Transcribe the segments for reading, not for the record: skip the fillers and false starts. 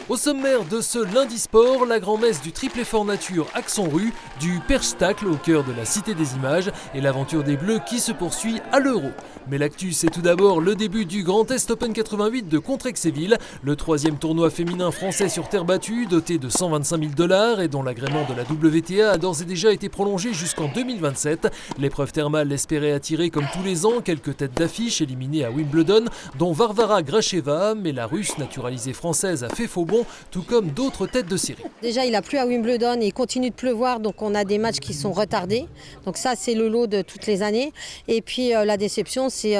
Au sommaire de ce lundi sport, la grand-messe du triple effort nature Axon-Rue, du perche-tacle au cœur de la Cité des Images et l'aventure des Bleus qui se poursuit à l'Euro. Mais l'actu, c'est tout d'abord le début du Grand Est Open 88 de Contrexéville, le troisième tournoi féminin français sur terre battue, doté de 125 000 $ et dont l'agrément de la WTA a d'ores et déjà été prolongé jusqu'en 2027. L'épreuve thermale espérait attirer comme tous les ans quelques têtes d'affiche éliminées à Wimbledon, dont Varvara Gracheva, mais la Russe naturalisée française a fait faux bond, tout comme d'autres têtes de série. Déjà, il a plu à Wimbledon et il continue de pleuvoir, donc on a des matchs qui sont retardés. Donc ça, c'est le lot de toutes les années. Et puis la déception, c'est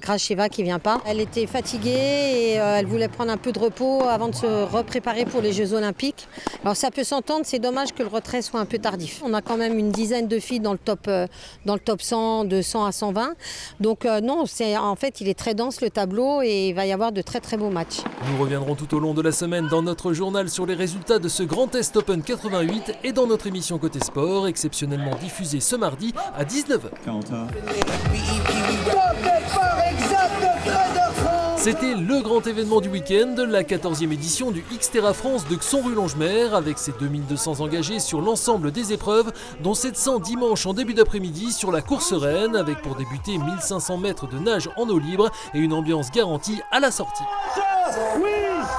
Gracheva qui vient pas. Elle était fatiguée et elle voulait prendre un peu de repos avant de se repréparer pour les Jeux Olympiques. Alors ça peut s'entendre, c'est dommage que le retrait soit un peu tardif. On a quand même une dizaine de filles dans le top 100, de 100 à 120. Donc non, en fait, il est très dense le tableau et il va y avoir de très très beaux matchs. Nous reviendrons tout au long de la semaine dans notre journal sur les résultats de ce Grand Est Open 88 et dans notre émission Côté Sport, exceptionnellement diffusée ce mardi à 19h. C'était le grand événement du week-end, la 14e édition du Xterra France de Xon-Rue-Longemer, avec ses 2200 engagés sur l'ensemble des épreuves, dont 700 dimanche en début d'après-midi sur la course reine, avec pour débuter 1500 mètres de nage en eau libre et une ambiance garantie à la sortie. Oui,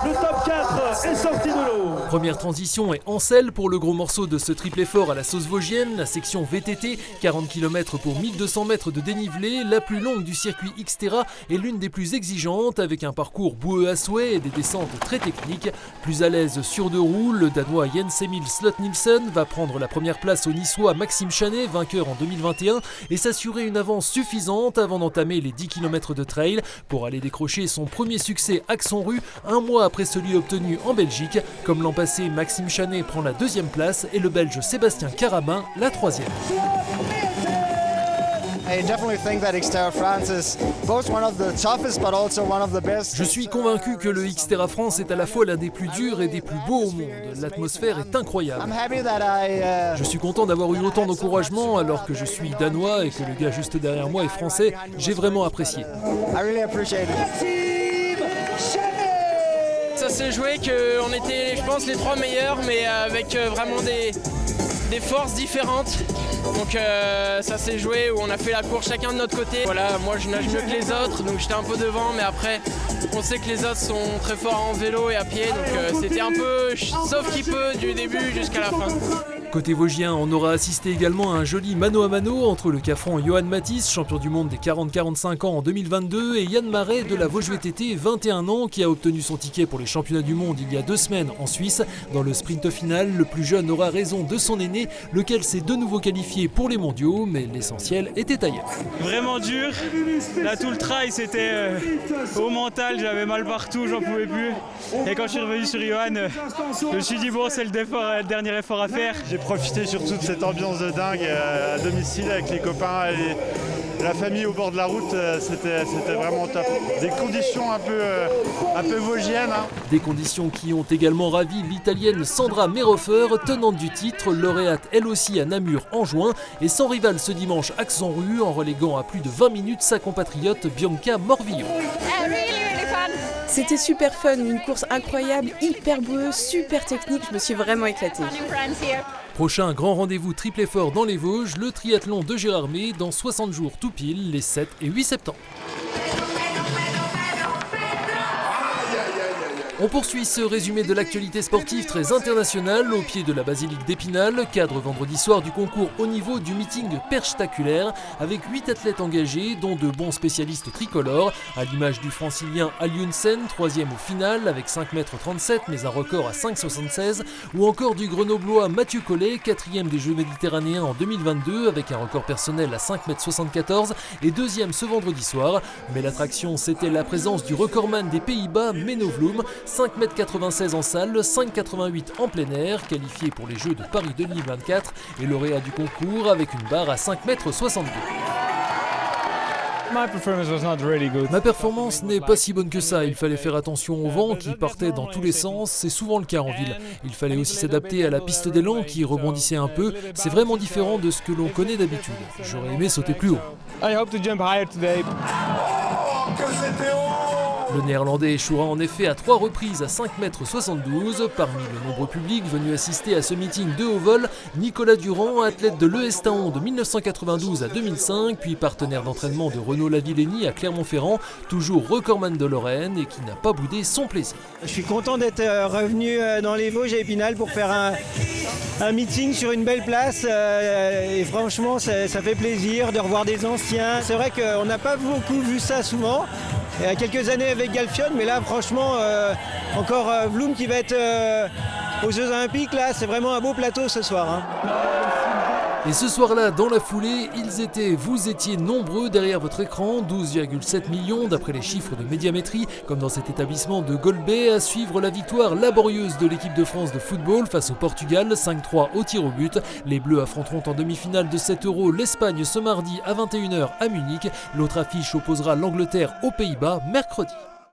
le top 4 est sorti de l'eau. Première transition et en selle pour le gros morceau de ce triple effort à la sauce vosgienne, la section VTT, 40 km pour 1200 mètres de dénivelé, la plus longue du circuit Xterra et l'une des plus exigeantes, avec un parcours boueux à souhait et des descentes très techniques. Plus à l'aise sur deux roues, le Danois Jens-Emil Slot-Nielsen va prendre la première place au Niçois Maxime Chanet, vainqueur en 2021, et s'assurer une avance suffisante avant d'entamer les 10 km de trail pour aller décrocher son premier succès Axon-Rue, un mois après celui obtenu en Belgique. Comme l'an passé, Maxime Chanet prend la deuxième place et le Belge Sébastien Caramin la troisième. Je suis convaincu que le Xterra France est à la fois l'un des plus durs et des plus beaux au monde. L'atmosphère est incroyable. Je suis content d'avoir eu autant d'encouragement alors que je suis danois et que le gars juste derrière moi est français. J'ai vraiment apprécié. Ça s'est joué qu'on était, je pense, les trois meilleurs, mais avec vraiment des forces différentes. Donc ça s'est joué où on a fait la course chacun de notre côté. Voilà, moi je nage mieux que les autres, donc j'étais un peu devant, mais après on sait que les autres sont très forts en vélo et à pied, donc c'était un peu sauf qui peut du début jusqu'à la fin. Côté vosgien, on aura assisté également à un joli mano à mano entre le Cafran Johan Mathis, champion du monde des 40-45 ans en 2022, et Yann Marais de la Vosges VTT, 21 ans, qui a obtenu son ticket pour les championnats du monde il y a 2 semaines en Suisse. Dans le sprint final, le plus jeune aura raison de son aîné, lequel s'est de nouveau qualifié pour les mondiaux, mais l'essentiel était ailleurs. Vraiment dur, là tout le trail c'était au mental, j'avais mal partout, j'en pouvais plus. Et quand je suis revenu sur Johan, je me suis dit bon c'est le dernier effort à faire. J'ai profité surtout de cette ambiance de dingue à domicile avec les copains et la famille au bord de la route, c'était vraiment top. Des conditions un peu vosgiennes. Des conditions qui ont également ravi l'italienne Sandra Merhofer, tenante du titre, lauréate elle aussi à Namur en juin, et sans rival ce dimanche Axon-Rue en reléguant à plus de 20 minutes sa compatriote Bianca Morvillo. C'était super fun, une course incroyable, hyper boueuse, super technique, je me suis vraiment éclatée. Prochain grand rendez-vous triple effort dans les Vosges, le triathlon de Gérardmer dans 60 jours tout pile, les 7 et 8 septembre. On poursuit ce résumé de l'actualité sportive très internationale au pied de la basilique d'Épinal, cadre vendredi soir du concours haut niveau du meeting perchtaculaire, avec 8 athlètes engagés, dont de bons spécialistes tricolores, à l'image du francilien Aliunsen, 3e au final avec 5,37 m mais un record à 5,76 m, ou encore du grenoblois Mathieu Collet, 4e des Jeux méditerranéens en 2022 avec un record personnel à 5,74 m et 2e ce vendredi soir. Mais l'attraction, c'était la présence du recordman des Pays-Bas, Menno Vloem, 5,96 m en salle, 5,88 en plein air, qualifié pour les Jeux de Paris 2024 et lauréat du concours avec une barre à 5,62 m. Ma performance n'est pas si bonne que ça, il fallait faire attention au vent qui partait dans tous les sens, c'est souvent le cas en ville. Il fallait aussi s'adapter à la piste d'élan qui rebondissait un peu, c'est vraiment différent de ce que l'on connaît d'habitude. J'aurais aimé sauter plus haut. Le Néerlandais échouera en effet à 3 reprises à 5,72 m. Parmi le nombreux public venu assister à ce meeting de haut vol, Nicolas Durand, athlète de l'ES Taon de 1992 à 2005, puis partenaire d'entraînement de Renaud Lavillenie à Clermont-Ferrand, toujours recordman de Lorraine et qui n'a pas boudé son plaisir. Je suis content d'être revenu dans les Vosges à Épinal pour faire un meeting sur une belle place et franchement ça fait plaisir de revoir des anciens. C'est vrai qu'on n'a pas beaucoup vu ça souvent. Il y a quelques années avec Galfion, mais là franchement encore Vloum qui va être aux Jeux Olympiques, là c'est vraiment un beau plateau ce soir. Hein. Et ce soir-là, dans la foulée, vous étiez nombreux derrière votre écran, 12,7 millions d'après les chiffres de Médiamétrie, comme dans cet établissement de Golbet, à suivre la victoire laborieuse de l'équipe de France de football face au Portugal, 5-3 au tir au but. Les Bleus affronteront en demi-finale de 7 € l'Espagne ce mardi à 21 h à Munich. L'autre affiche opposera l'Angleterre aux Pays-Bas mercredi.